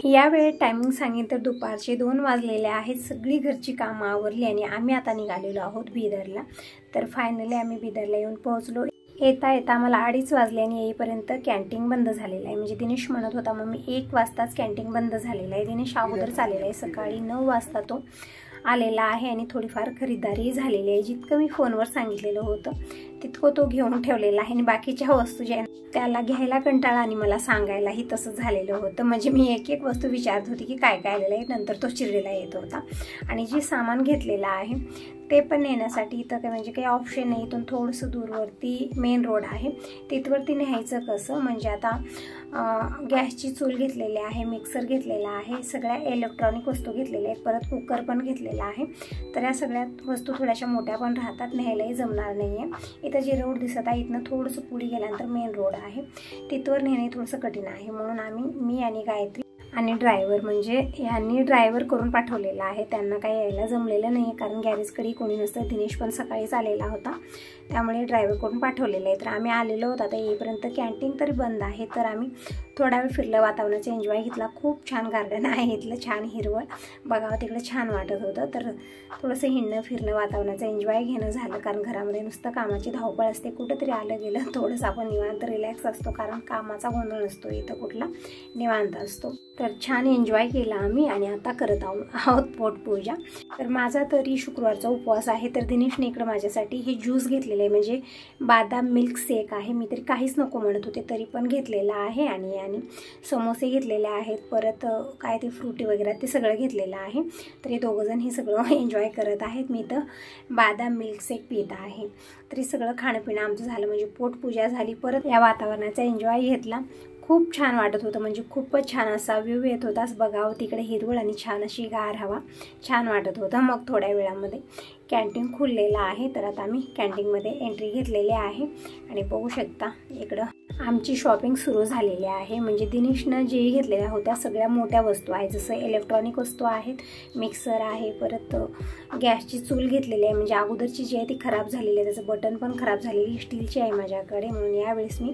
यावेळी टायमिंग सांगितलं तर दुपारचे 2 वाजलेले आहेत। सगळी घरची कामं आवरली आणि आम्ही आता निघालेलो आहोत बिदरला। तर फायनली आम्ही बिदरला येऊन पोहोचलो। येता येता मला 2:30 वाजले आणि येईपर्यंत कॅन्टीन बंद झालेलं आहे। म्हणजे दिनेश म्हणत होता मम्मी 1 वाजताच कॅन्टीन बंद झालेलं आहे। दिनेश अगोदरच आलेला आहे, सकाळी 9 वाजता तो आलेला आहे आणि थोडीफार खरीदारी झालेली आहे। जितकं मी फोनवर सांगितलेलं होतं तितकं तो घेऊन ठेवलेला आहे आणि बाकीच्या वस्तू ज्या त्याला घ्यायला कंटाळा आणि मला सांगायलाही तसं झालेलं होतं। म्हणजे मी एक एक वस्तू विचारत होती की काय काय आलेलं आहे, नंतर तो चिरलेला येत होता। आणि जे सामान घेतलेलं आहे ते पण नेण्यासाठी इथं काय म्हणजे काही ऑप्शन नाही। इथून थोडंसं दूरवरती मेन रोड आहे, तिथवरती न्यायचं कसं, म्हणजे आता गॅसची चूल घेतलेली आहे, मिक्सर घेतलेला आहे, सगळ्या इलेक्ट्रॉनिक वस्तू घेतलेल्या आहेत, परत कुकर पण घेतलेला आहे। तर या सगळ्या वस्तू थोड्याशा मोठ्या पण राहतात, न्यायलाही जमणार नाही आहे। इथं जे रोड दिसत आहे इथनं थोडंसं पुढे गेल्यानंतर मेन रोड आहे, तिथवर नेणे थोडंसं कठीण आहे। म्हणून मी आणि गायत्री आणि ड्रायव्हर म्हणजे यांनी ड्रायव्हर करून पाठवलेला आहे। त्यांना काही यायला जमलेलं नाही कारण गॅरेजकडे कोणी नसतं। दिनेश पण सकाळीच आलेला होता, त्यामुळे ड्रायव्हर करून पाठवलेलं आहे। तर आम्ही आलेलो होतो, आता येईपर्यंत कॅन्टीन तरी बंद आहे। तर आम्ही थोडा वेळ फिरलं, वातावरणाचा एन्जॉय घेतला। खूप छान गार्डन आहे इथलं, छान हिरवळ बघावं तिकडे छान वाटत होतं। तर थोडंसं हिंडणं फिरणं वातावरणाचा एन्जॉय घेणं झालं, कारण घरामध्ये नुसतं कामाची धावपळ असते। कुठंतरी आलं गेलं थोडंसं आपण निवांत रिलॅक्स असतो, कारण कामाचा गोंधळ नसतो इथं, कुठला निवांत असतो। तर छान एन्जॉय केला आम्ही आणि आता करत आहोत पोटपूजा। तर माझा तरी शुक्रवारचा उपवास आहे। तर दिनेशने इकडं माझ्यासाठी हे ज्यूस घेतलेलं आहे, म्हणजे बादाम मिल्क शेक आहे। मी तरी काहीच नको म्हणत होते तरी पण घेतलेला आहे। आणि समोसे घेतलेले आहेत, परत काय ते फ्रुटी वगैरे ते सगळं घेतलेलं आहे। तर हे दोघंजण हे सगळं एन्जॉय करत आहेत, मी तर बादाम मिल्क शेक पित आहे। तरी सगळं खाणंपिणं आमचं झालं, म्हणजे पोटपूजा झाली, परत या वातावरणाचा एन्जॉय घेतला। खूप छान वाटत होतं, म्हणजे खूपच छान असा व्ह्यू येत होता। बघावं तिकडे हिरवळ आणि छान अशी गार हवा, छान वाटत होतं। मग थोड्या वेळामध्ये कॅन्टीन खुललेलं आहे, तर आता आम्ही कॅन्टीनमध्ये एंट्री घेतलेली आहे आणि बघू शकता इकडं आमची शॉपिंग सुरू झालेली आहे। म्हणजे दिनेशनं जे घेतलेल्या होत्या सगळ्या मोठ्या वस्तू आहेत, जसं इलेक्ट्रॉनिक वस्तू आहेत, मिक्सर आहे, परत गॅसची चूल घेतलेली आहे, म्हणजे अगोदरची जी आहे ती खराब झालेली आहे, त्याचं बटन पण खराब झालेली स्टीलची आहे माझ्याकडे, म्हणून यावेळेस मी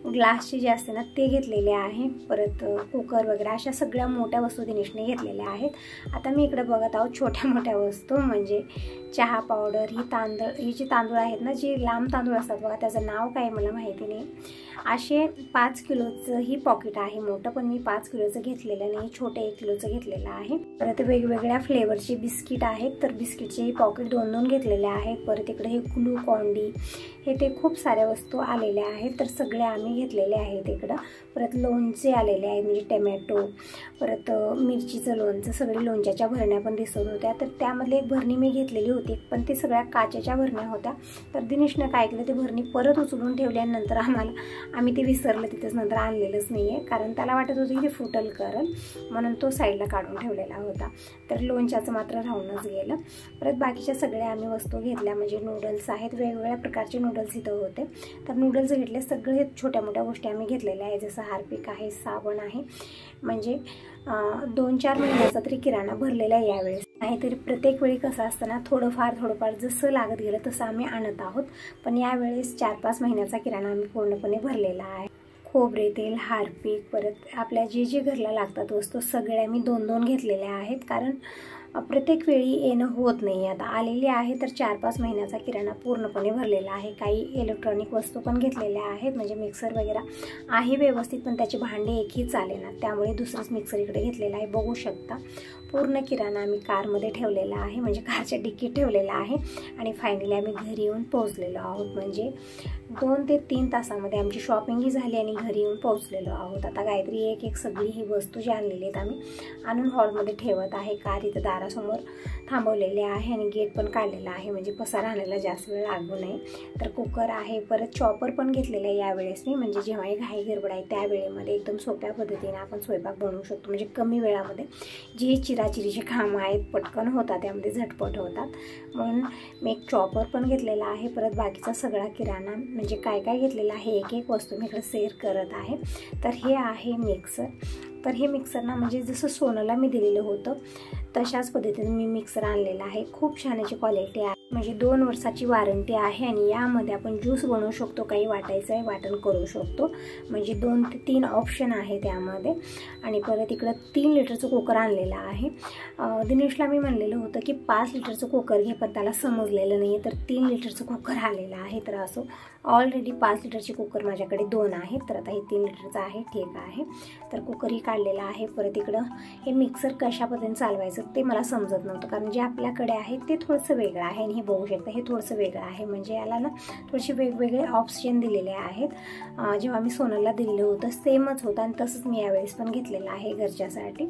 ग्लासचे जे असते ना ते घेतलेले आहे। परत कुकर वगैरे अशा सगळ्या मोठ्या वस्तू दिनेशने घेतलेल्या आहेत। आता मी इकडे बघत आहोत छोट्या मोठ्या वस्तू, म्हणजे चहा पावडर, ही जी तांदूळ आहेत ना, जे लांब तांदूळ असतात बघा, त्याचं नाव काय मला माहिती नाही। असे 5 किलोचं ही पॉकेट आहे मोठं, पण मी 5 किलोचं घेतलेलं नाही, छोटे 1 किलोचं घेतलेलं आहे। परत वेगवेगळ्या फ्लेवरचे बिस्किट आहेत, तर बिस्किटचे पॉकेट 2-2 घेतलेले आहेत। परत इकडे हे ग्लुकॉन-डी हे ते खूप साऱ्या वस्तू आलेल्या आहेत, तर सगळे आम्ही घेतलेले आहेत इकडं। परत लोणचे आलेले आहेत, म्हणजे टमॅटो, परत मिरचीचं लोणचं, सगळे लोणच्याच्या भरण्या पण दिसत होत्या। तर त्यामधली एक भरणी मी घेतलेली होती, पण ते सगळ्या काचेच्या भरण्या होत्या। तर दिनेशनं काय केलं, ते भरणी परत उचलून ठेवली आणि नंतर आम्ही ते विसरलं, तिथंच नंतर आणलेलंच नाही आहे, कारण त्याला वाटत होतं की ते फुटल करल, म्हणून तो साईडला काढून ठेवलेला होता। तर लोणच्याचं मात्र राहूनच गेलं। परत बाकीच्या सगळ्या आम्ही वस्तू घेतल्या, म्हणजे नूडल्स आहेत, वेगवेगळ्या प्रकारचे नूडल्स इथं होते। तर नूडल्स घेतले, सगळे छोट्या मोठ्या गोष्टी आम्ही घेतलेल्या आहेत, जसं हार्पिक आहे, साबण आहे, म्हणजे 2-4 महिन्याचा तरी किराणा भरलेला आहे यावेळेस। नाहीतरी प्रत्येक वेळी कसं असतं ना, थोडंफार जसं लागत गेलं तसं आम्ही आणत आहोत, पण यावेळेस 4-5 महिन्याचा किराणा आम्ही पूर्णपणे भरलेला आहे। खोबरे तेल, हार्पिक, परत आपल्या जे घरला लागतात वस्तू सगळ्या मी 2-2 घेतलेल्या आहेत, कारण प्रत्येक वेळी येणं होत नाही। आता आलेली आहे तर 4-5 महिन्याचा किराणा पूर्णपणे भरलेला आहे। काही इलेक्ट्रॉनिक वस्तू पण घेतलेल्या आहेत, म्हणजे मिक्सर वगैरे आहे व्यवस्थित, पण त्याचे भांडे एकही चालेना, त्यामुळे दुसरंच मिक्सर इकडे घेतलेला आहे। बघू शकता पूर्ण किराणा आम्ही कारमध्ये ठेवलेला आहे, म्हणजे कारच्या डिक्कीत ठेवलेला आहे। आणि फायनली आम्ही घरी येऊन पोहोचलेलो आहोत, म्हणजे 2 ते 3 तासामध्ये आमची शॉपिंगही झाली आणि घरी येऊन पोहोचलेलो आहोत। आता गायत्री एक सगळी ही वस्तू जी आणलेली आहेत आम्ही आणून हॉलमध्ये ठेवत आहे। कार इथं दारासमोर थांबवलेले आहे आणि गेट पण काढलेला आहे, म्हणजे पसारा आणायला जास्त वेळ लागू नये। तर कुकर आहे, परत चॉपर पण घेतलेलं आहे यावेळेस मी, म्हणजे जेव्हा घाई गडबड आहे त्या वेळेमध्ये एकदम सोप्या पद्धतीने आपण स्वयंपाक बनवू शकतो, म्हणजे कमी वेळामध्ये जी चिराचिरीचे कामं आहेत पटकन होतात, त्यामध्ये झटपट होतात, म्हणून मी एक चॉपर पण घेतलेला आहे। परत बाकीचा सगळा किराणा म्हणजे काय काय घेतलेला आहे एक वस्तू मी इकडे शेअर करत आहे। तर हे आहे मिक्सर, तर हे मिक्सर ना, म्हणजे जसं सोनूला मी दिलेलं होतं तशाच पद्धतीने मी मिक्सर आणलेला आहे। खूप छान याची क्वालिटी आहे, म्हणजे 2 वर्षाची वॉरंटी आहे आणि यामध्ये आपण ज्यूस बनवू शकतो, काही वाटायचं आहे वाटण करू शकतो, म्हणजे 2 ते 3 ऑप्शन आहे त्यामध्ये. आणि परत इकडं 3 लिटरचं कुकर आणलेलं आहे. दिनेशला मी म्हणलेलं होतं की 5 लिटरचं कुकर घे, पण त्याला समजलेलं नाही आहे, तर 3 लिटरचं कुकर आलेलं आहे. तर असं ऑलरेडी 5 लिटरचे कुकर माझ्याकडे 2 आहेत, तर आता हे 3 लिटरचं आहे, ठीक आहे. तर कुकरही काढलेला आहे. परत इकडं हे मिक्सर कशा पद्धतीने चालवायचं ते मला समजत नव्हतं, कारण जे आपल्याकडे आहे ते थोडंसं वेगळं आहे आणि हे बघू शकता हे थोडंसं वेगळं आहे. म्हणजे याला ना थोडेसे वेगवेगळे ऑप्शन दिलेले आहेत. जेव्हा मी सोनलला दिलेलं होतं सेमच होतं आणि तसंच मी यावेळेस पण घेतलेलं आहे घरच्यासाठी.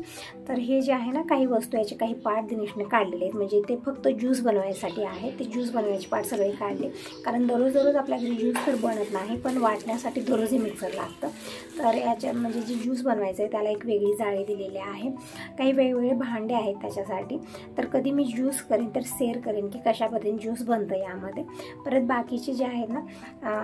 तर हे जे आहे ना, काही वस्तू याचे काही पार्ट दिनेशने काढलेले आहेत, म्हणजे ते फक्त ज्यूस बनवायसाठी आहे. ते ज्यूस बनवायचे पार्ट सगळे काढले, कारण दररोज आपल्या घरी ज्यूस तर बनत नाही, पण वाटण्यासाठी दररोज हे मिक्सर लागतं. तर याच्या म्हणजे जे ज्यूस बनवायचं आहे त्याला एक वेगळी जाळी दिलेली आहे. काही वेगवेगळे भांडे आहेत त्याच्यासाठी. तर कधी मी ज्यूस करेन तर शेअर करेन की कशा पद्धतीने ज्यूस बनतं यामध्ये. परत बाकीचे जे आहेत ना,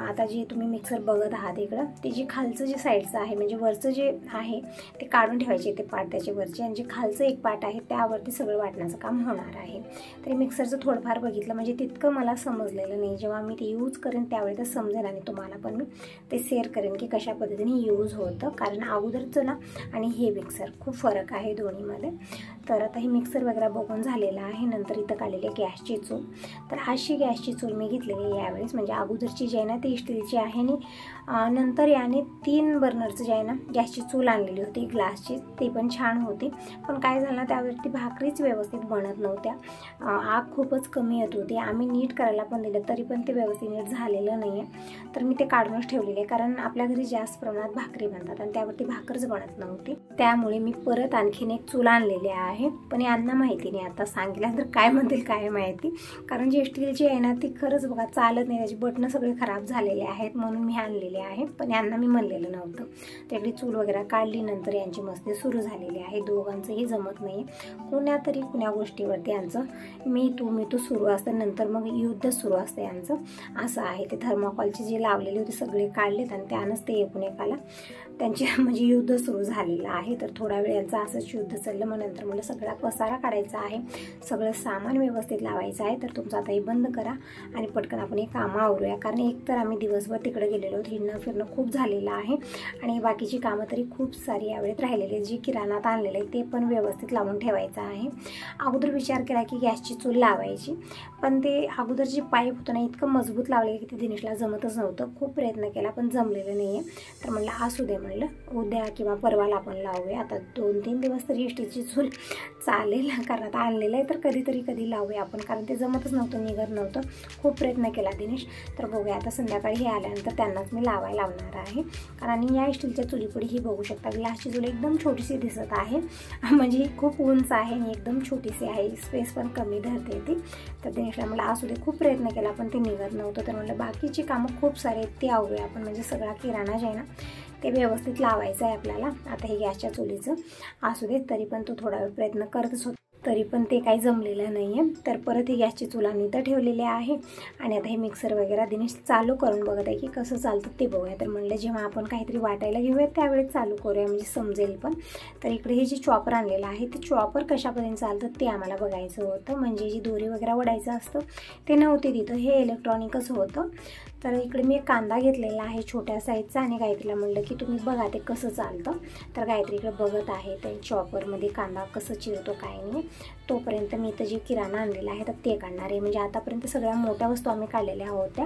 आता जे तुम्ही मिक्सर बघत आहात इकडं, ते जे खालचं जे साईडचं आहे म्हणजे वरचं जे आहे ते काढून ठेवायचे ते पार्ट त्याचे वरचे, आणि जे खालचं एक पार्ट आहे त्यावरती सगळं वाटण्याचं काम होणार आहे. तरी मिक्सरचं थोडंफार बघितलं, म्हणजे तितकं मला समजलेलं नाही. जेव्हा मी ते यूज करेन त्यावेळी तर समजेल आणि तुम्हाला पण मी ते शेअर करेन की कशा पद्धतीने यूज होतं, कारण अगोदरचं ना आणि हे मिक्सर खूप फरक आहे दोन्हीमध्ये. तर आता हे मिक्सर वगैरे बघून झालेलं आहे. नंतर इथं काढलेली आहे गॅसची चूल. तर अशी गॅसची चूल मी घेतलेली आहे यावेळेस, म्हणजे अगोदरची जी आहे ना ती स्टीलची आहे आणि नंतर याने 3 बर्नरचं जे आहे ना गॅसची चूल आणलेली होती ग्लासची, ती पण छान होती. पण काय झालं त्यावरती भाकरीच व्यवस्थित बनत नव्हत्या, आग खूपच कमी येत होती. आम्ही नीट करायला पण दिलं तरी पण ते व्यवस्थित नीट झालेलं नाही आहे. तर मी ते काढूनच ठेवलेले, कारण आपल्या घरी जास्त प्रमाणात भाकरी बनतात आणि त्यावरती भाकरच बनत नव्हती. त्यामुळे मी परत आणखीन एक चूल आणलेली आहे. पण यांना माहिती नाही, आता सांगितल्यानंतर काय म्हणतील काय माहिती, कारण जी स्टीलची आहे ना ती खरंच बघा चालत नाही, त्याची बटणं सगळे खराब झालेले आहेत, म्हणून मी आणलेले आहे. पण यांना मी म्हणलेलं नव्हतं. त्याकडे चूल वगैरे काढली, नंतर यांची मस्ती सुरू झालेली आहे. दोघांचंही जमत नाही, कुण्या गोष्टीवरती यांचं मी तू सुरू असतं, नंतर मग युद्ध सुरू असतं यांचं, असं आहे. ते थर्माकोलचे जे लावलेले होते सगळे काढलेत आणि त्यानंच ते एकाला त्यांचे म्हणजे युद्ध सुरू झालेलं आहे. तर थोडा वेळ यांचं असंच युद्ध चाललं. मग नंतर मला सगळा पसारा काढायचा आहे, सगळं सामान व्यवस्थित लावायचं आहे. तर तुमचं आता हे बंद करा आणि पटकन आपण हे कामं आवरूया, कारण एक तर आम्ही दिवसभर तिकडे गेलेलो आहोत, हिंडणं फिरणं खूप झालेलं आहे आणि बाकीची कामं तरी खूप सारी यावेळेत राहिलेली. जी किराणात आणलेलं आहे ते पण व्यवस्थित लावून ठेवायचं आहे. अगोदर विचार केला की गॅसची चूल लावायची, पण ते अगोदर जे पाईप होतं ना इतकं मजबूत लावलेलं की ते दिनेशला जमतच नव्हतं. खूप प्रयत्न केला पण जमलेलं नाही आहे. तर म्हणलं असू दे, म्हणलं उद्या किंवा परवाला आपण लावूया. आता 2-3 दिवस तरी स्टीलची चूल चालेल, कारण आता आणलेलं आहे तर कधी लावूया आपण, कारण ते जमतच नव्हतं, निघत नव्हतं. खूप प्रयत्न केला दिनेश. तर बघूया आता संध्याकाळी हे आल्यानंतर त्यांनाच मी लावायला लावणार आहे. कारण या स्टीलच्या चुलीपुढे ही बघू शकता ग्लासची चूल एकदम छोटीशी दिसत आहे, म्हणजे ही खूप उंच आहे आणि एकदम छोटीशी आहे, स्पेस पण कमी धरते ती. तर दिनेशला मला असू दे, खूप प्रयत्न केला पण ते निघत नव्हतं. तर म्हणलं बाकीची कामं खूप सारे आहेत ते आवरूया आपण, म्हणजे सगळा किराणा जे आहे ना ते व्यवस्थित लावायचं आहे आपल्याला. आता हे गॅसच्या चुलीचं असू दे, तरी पण तो थोडा वेळ प्रयत्न करतच होता, तरी पण ते काही जमलेलं नाही आहे. तर परत ही गॅसची चुला मी इथं ठेवलेली आहे आणि आता हे मिक्सर वगैरे दिनेश चालू करून बघत आहे की कसं चालतं ते बघूया. तर म्हणलं जेव्हा आपण काहीतरी वाटायला घेऊया त्यावेळेस चालू करूया, म्हणजे समजेल पण. तर इकडे हे जे चॉपर आणलेलं आहे ते चॉपर कशा पद्धतीने चालतं ते आम्हाला बघायचं होतं, म्हणजे जी दोरी वगैरे वडायचं असतं ते नव्हते तिथं, हे इलेक्ट्रॉनिकच होतं. तर इकडे मी एक कांदा घेतलेला आहे छोट्या साईजचा आणि गायत्रीला म्हणलं की तुम्ही बघा ते कसं चालतं. तर गायत्री इकडे बघत आहे ते चॉपरमध्ये कांदा कसं चिरतो काय नाही. तोपर्यंत मी इथं जे किराणा आणलेला आहे तर ते काढणार आहे. म्हणजे आतापर्यंत सगळ्या मोठ्या वस्तू आम्ही काढलेल्या होत्या,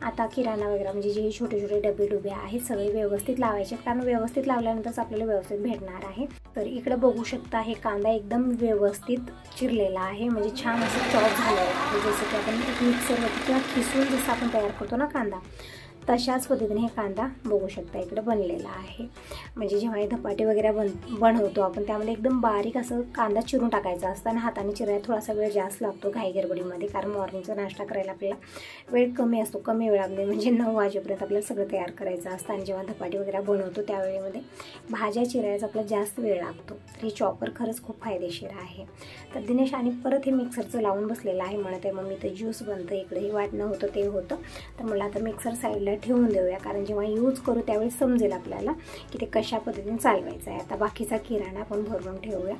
आता किराणा वगैरे म्हणजे जे छोटे छोटे डबे आहेत सगळे व्यवस्थित लावायचे, कारण व्यवस्थित लावल्यानंतरच आपल्याला व्यवस्थित भेटणार आहे. तर इकडे बघू शकता हे कांदा एकदम व्यवस्थित चिरलेला आहे, म्हणजे छान असं चॉप झालेलं आहे, जसं की आपण एक मिक्सरवरती किंवा खिसून जसं आपण तयार करतो ना कांदा, तशाच पद्धतीने हे कांदा बघू शकता इकडे बनलेला आहे. म्हणजे जेव्हा हे धपाटे वगैरे बनवतो आपण त्यामध्ये एकदम बारीक असं कांदा चिरून टाकायचा असतं आणि हाताने चिरायला थोडासा वेळ जास्त लागतो घाई गडबडीमध्ये, कारण मॉर्निंगचा नाश्ता करायला आपल्याला वेळ कमी असतो, कमी वेळामध्ये म्हणजे 9 वाजेपर्यंत आपल्याला सगळं तयार करायचं असतं. आणि जेव्हा धपाटे वगैरे बनवतो त्यावेळेमध्ये भाज्या चिरायचा आपल्याला जास्त वेळ लागतो. तर हे चॉपर खरंच खूप फायदेशीर आहे. तर दिनेश आणि परत हे मिक्सरचं लावून बसलेलं आहे, म्हणत आहे मग मी तर ज्यूस बनतं, इकडे हे वाटणं होतं ते होतं. तर मला आता मिक्सर साईडला ठेवून देऊया, कारण जेव्हा यूज करू त्यावेळी समजेल आपल्याला की ते कशा पद्धतीने चालवायचं आहे. आता बाकीचा किराणा पण भरून ठेवूया,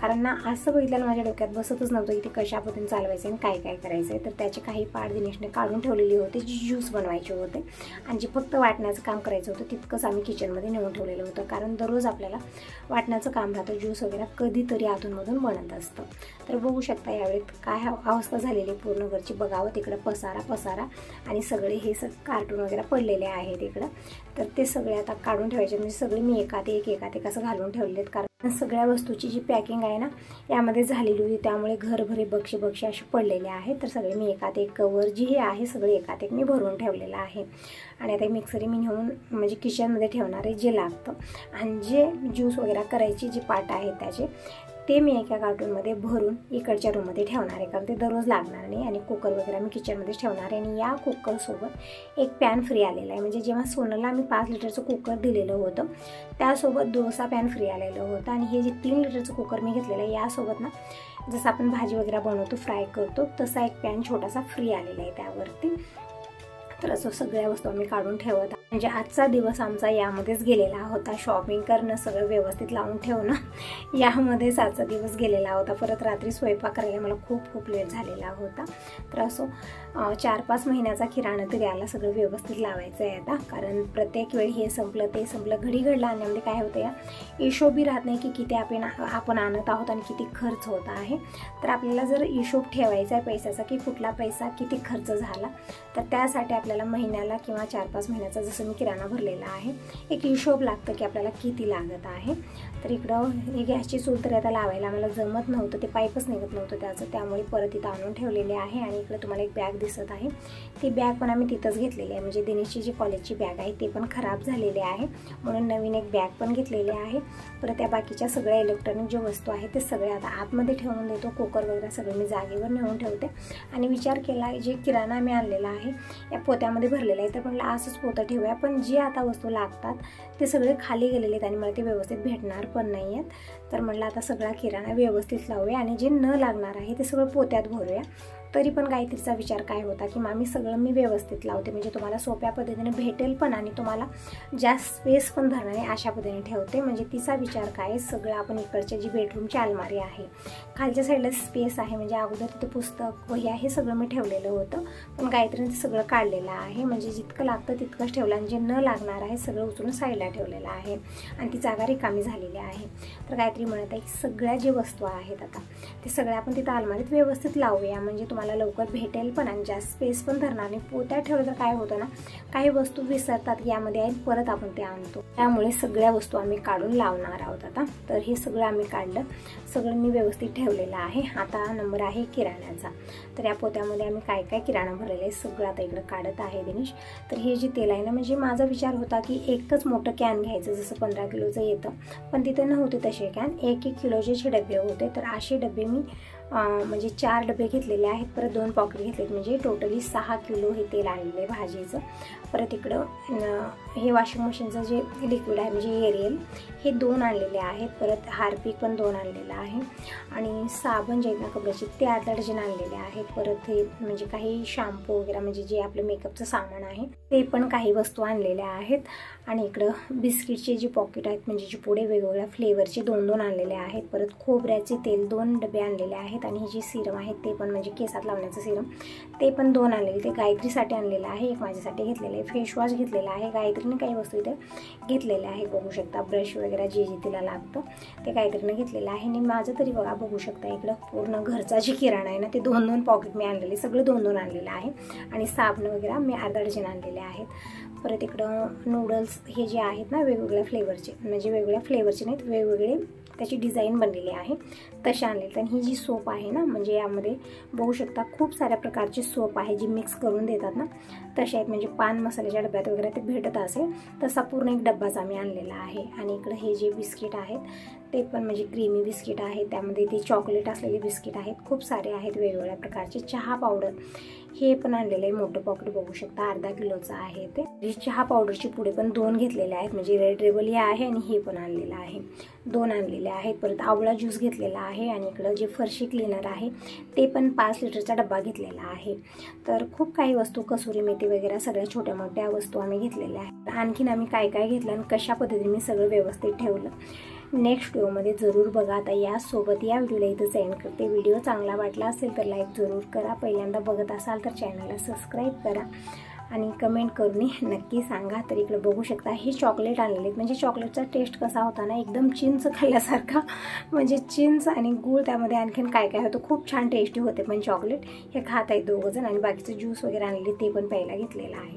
कारण ना असं बघितल्याला माझ्या डोक्यात बसतच नव्हतं की ते कशा पद्धतीने चालवायचं आणि काय काय करायचं आहे. तर त्याचे काही पार्ट दिनेशने काढून ठेवलेले होते, जे ज्यूस बनवायचे होते आणि जे फक्त वाटण्याचं काम करायचं होतं तितकंच आम्ही किचनमध्ये नेऊन ठेवलेलं होतं, कारण दररोज आपल्याला वाटण्याचं काम राहतं, ज्यूस वगैरे कधीतरी अधूनमधून बनत असतं. तर बघू शकता यावेळी काय अवस्था झालेली पूर्ण घरची. बघावं तिकडं पसारा आणि सगळे हे कार्टून वगैरे पडलेले आहेत इकडं. तर ते सगळे आता काढून ठेवायचे, म्हणजे सगळे मी एकात एक असं घालून ठेवलेले आहेत, कारण सगळ्या वस्तूची जी पॅकिंग आहे ना यामध्ये झालेली होती, त्यामुळे घरभरे बक्षे असे पडलेले आहेत. तर सगळे मी एकात एक कवर जी हे आहे सगळे एकात एक मी भरून ठेवलेलं आहे. आणि आता मिक्सरी मी नेऊन म्हणजे किचनमध्ये ठेवणार आहे जे लागतं, आणि जे ज्यूस वगैरे करायची जी पाट आहेत त्याचे ते मी एका कार्टूनमध्ये भरून इकडच्या रूममध्ये ठेवणार आहे, कारण ते दररोज लागणार नाही. आणि कुकर वगैरे मी किचनमध्येच ठेवणार आहे. आणि या कुकरसोबत एक पॅन फ्री आलेला आहे, म्हणजे जेव्हा सोनलला आम्ही 5 लिटरचं कुकर दिलेलं होतं त्यासोबत डोसा पॅन फ्री आलेलं होतं. आणि हे जे 3 लिटरचं कुकर मी घेतलेलं आहे यासोबत ना जसं आपण भाजी वगैरे बनवतो, फ्राय करतो, तसा एक पॅन छोटासा फ्री आलेला आहे त्यावरती. तर असं सगळ्या वस्तू आम्ही काढून ठेवत, म्हणजे आजचा दिवस आमचा यामध्येच गेलेला होता. शॉपिंग करणं, सगळं व्यवस्थित लावून ठेवणं यामध्येच आजचा दिवस गेलेला होता. परत रात्री स्वयंपाक करायला मला खूप लेट झालेला होता. तर असं 4-5 महिन्याचा किराणा तरी आला, सगळं व्यवस्थित लावायचं आहे आता, कारण प्रत्येक वेळी हे संपलं ते संपलं, घडी घडलं आणण्यामध्ये काय होतं या हिशोबी राहत नाही की किती आपण आणत आहोत आणि किती खर्च होत आहे. तर आपल्याला जर हिशोब ठेवायचा आहे पैशाचा की कुठला पैसा किती खर्च झाला, तर त्यासाठी आपल्याला महिन्याला किंवा 4-5 महिन्याचा जसं मी किराणा भरलेला आहे एक हिशोब लागतं की आपल्याला किती लागत आहे. तर इकडं ही गॅसची चूल तरी आता लावायला मला जमत नव्हतं, ते पाईपच निघत नव्हतं त्याचं, त्यामुळे परत इथं आणून ठेवलेले आहे. आणि इकडे तुम्हाला एक बॅग दिसत आहे, ती बॅग पण आम्ही तिथंच घेतलेली आहे, म्हणजे दिनेशची जी कॉलेजची बॅग आहे ते पण खराब झालेली आहे म्हणून नवीन एक बॅग पण घेतलेली आहे. परत त्या बाकीच्या सगळ्या इलेक्ट्रॉनिक ज्या वस्तू आहेत ते सगळे आता आतमध्ये ठेवून देतो. कुकर वगैरे सगळे मी जागेवर नेऊन ठेवते. आणि विचार केला जे किराणा मी आणलेला आहे या पोत्यामध्ये भरलेला आहे, तर म्हटलं असंच पोतं ठेवूया, पण जे आता वस्तू लागतात ते सगळे खाली गेलेले आहेत आणि मला ते व्यवस्थित भेटणार पण नाही आहेत. तर म्हटलं आता सगळा किराणा व्यवस्थित लावूया आणि जे न लागणार आहे ते सगळं पोत्यात भरूया. तरी पण गायत्रीचा विचार काय होता की मामी सगळं मी व्यवस्थित लावते, म्हणजे तुम्हाला सोप्या पद्धतीने भेटेल पण आणि तुम्हाला जास्त स्पेस पण धरणार नाही अशा पद्धतीने ठेवते. म्हणजे तिचा विचार काय, सगळं आपण इकडच्या जी बेडरूमची अलमारी आहे खालच्या साईडला स्पेस आहे, म्हणजे अगोदर तिथे पुस्तक वह्या हे सगळं मी ठेवलेलं होतं, पण गायत्रीने ते सगळं काढलेलं आहे, म्हणजे जितकं लागतं तितकंच ठेवलं आणि जे न लागणार आहे सगळं उचलून साईडला ठेवलेलं आहे आणि ती जागा रिकामी झालेली आहे. तर गायत्री म्हणत आहे की सगळ्या जे वस्तू आहेत आता ते सगळ्या आपण तिथं अलमारीत व्यवस्थित लावूया, म्हणजे तुम्हाला लवकर भेटेल पण आणि जास्त स्पेस पण धरणार नाही. पोत्यात ठेवलं तर काय होतं ना, काही वस्तू विसरतात यामध्ये आणि परत आपण ते आणतो, त्यामुळे सगळ्या वस्तू आम्ही काढून लावणार आहोत आता. तर हे सगळं आम्ही काढलं, सगळं मी व्यवस्थित ठेवलेलं आहे. आता नंबर आहे किराण्याचा. तर या पोत्यामध्ये आम्ही काय काय किराणा भरलेला आहे सगळं आता इकडं काढत आहे दिनेश. तर हे जे तेल आहे ना, म्हणजे माझा विचार होता की एकच मोठं कॅन घ्यायचं, जसं 15 किलोचं येतं, पण तिथे नव्हते तसे कॅन, 1-1 किलोचे डबे होते. तर असे डबे मी म्हणजे 4 डबे घेतलेले आहेत, परत 2 पॉकेट घेतलेत, म्हणजे टोटली 6 किलो हे तेल आणलेलं आहे भाजीचं. परत इकडं हे वॉशिंग मशीनचं जे लिक्विड आहे म्हणजे एरियल हे 2 आणलेले आहेत. परत हार्पिक पण 2 आणलेलं आहे आणि साबण जे आहेत ना कपड्याचे ते अर्धा डझन आणलेले आहेत. परत हे म्हणजे काही शॅम्पू वगैरे म्हणजे जे आपलं मेकअपचं सामान आहे ते पण काही वस्तू आणलेल्या आहेत. आणि इकडं बिस्किटचे जे पॉकेट आहेत म्हणजे जे पुढे वेगवेगळ्या फ्लेवरचे 2-2 आणलेले आहेत. परत खोबऱ्याचे तेल 2 डबे आणलेले आहेत आणि हे जे सिरम आहेत ते पण म्हणजे केसात लावण्याचं सिरम ते पण 2 आणलेले, ते गायत्रीसाठी आणलेलं आहे, एक माझ्यासाठी घेतलेलं आहे. फेसवॉश घेतलेला आहे, गायत्रीने काही वस्तू इथे घेतलेल्या आहे, बघू शकता ब्रश वगैरे जे जे तिला लागतं ते गायत्रीने घेतलेलं आहे. आणि माझं तरी बघा बघू शकता इकडं पूर्ण घरचा जे किराणा आहे ना ते 2-2 पॉकेट मी आणलेले, सगळं 2-2 आणलेलं आहे. आणि साबण वगैरे मी अर्धा डझन आणलेले आहेत. परत इकडं नूडल्स हे जे आहेत ना वेगवेगळ्या फ्लेवरचे, म्हणजे वेगवेगळ्या फ्लेवरचे नाहीत, वेगवेगळे त्याची डिझाईन बनलेली आहे तसे आणलेले. आणि ही जी सोप आहे ना, म्हणजे यामध्ये बघू शकता खूप साऱ्या प्रकारची सोप आहे जी मिक्स करून देतात ना तसे आहेत, म्हणजे पान मसाल्याच्या डब्यात वगैरे ते भेटत असेल तसा पूर्ण एक डब्बाच आम्ही आणलेला आहे. आणि इकडं हे जे बिस्किट आहेत ते पण म्हणजे क्रीमी बिस्किट आहेत, त्यामध्ये ते चॉकलेट असलेले बिस्किट आहेत, खूप सारे आहेत वेगवेगळ्या प्रकारचे. चहा पावडर हे पण आणलेलं आहे, मोठं पॉकेट बघू शकता, अर्धा किलोचं आहे ते. चहा पावडरची पुडे पण 2 घेतलेले आहेत, म्हणजे रेड लेबल हे आहे आणि हे पण आणलेलं आहे, 2 आणलेले आहेत. परत आवळा ज्यूस घेतलेला आहे आणि इकडं जे फरशी क्लीनर आहे ते पण 5 लिटरचा डब्बा घेतलेला आहे. तर खूप काही वस्तू, कसुरी मेथी वगैरे सगळ्या छोट्या मोठ्या वस्तू आम्ही घेतलेल्या आहेत. आणखीन आम्ही काय काय घेतलं आणि कशा पद्धतीने मी सगळं व्यवस्थित ठेवलं नेक्स्ट व्हिडिओमध्ये जरूर बघा. आता यासोबत या व्हिडिओला इथं एंड करते. व्हिडिओ चांगला वाटला असेल तर लाईक जरूर करा, पहिल्यांदा बघत असाल तर चॅनलला सबस्क्राईब करा आणि कमेंट करून नक्की सांगा. तर इकडे बघू शकता हे चॉकलेट आणलेले, म्हणजे चॉकलेटचा टेस्ट कसा होता ना, एकदम चिंच खाल्ल्यासारखा, म्हणजे चिंच आणि गूळ त्यामध्ये आणखीन काय काय होतं, खूप छान टेस्टी होते. पण चॉकलेट हे खात आहेत दोघंजण आणि बाकीचं ज्यूस वगैरे आणलेले ते पण प्यायला घेतलेलं आहे.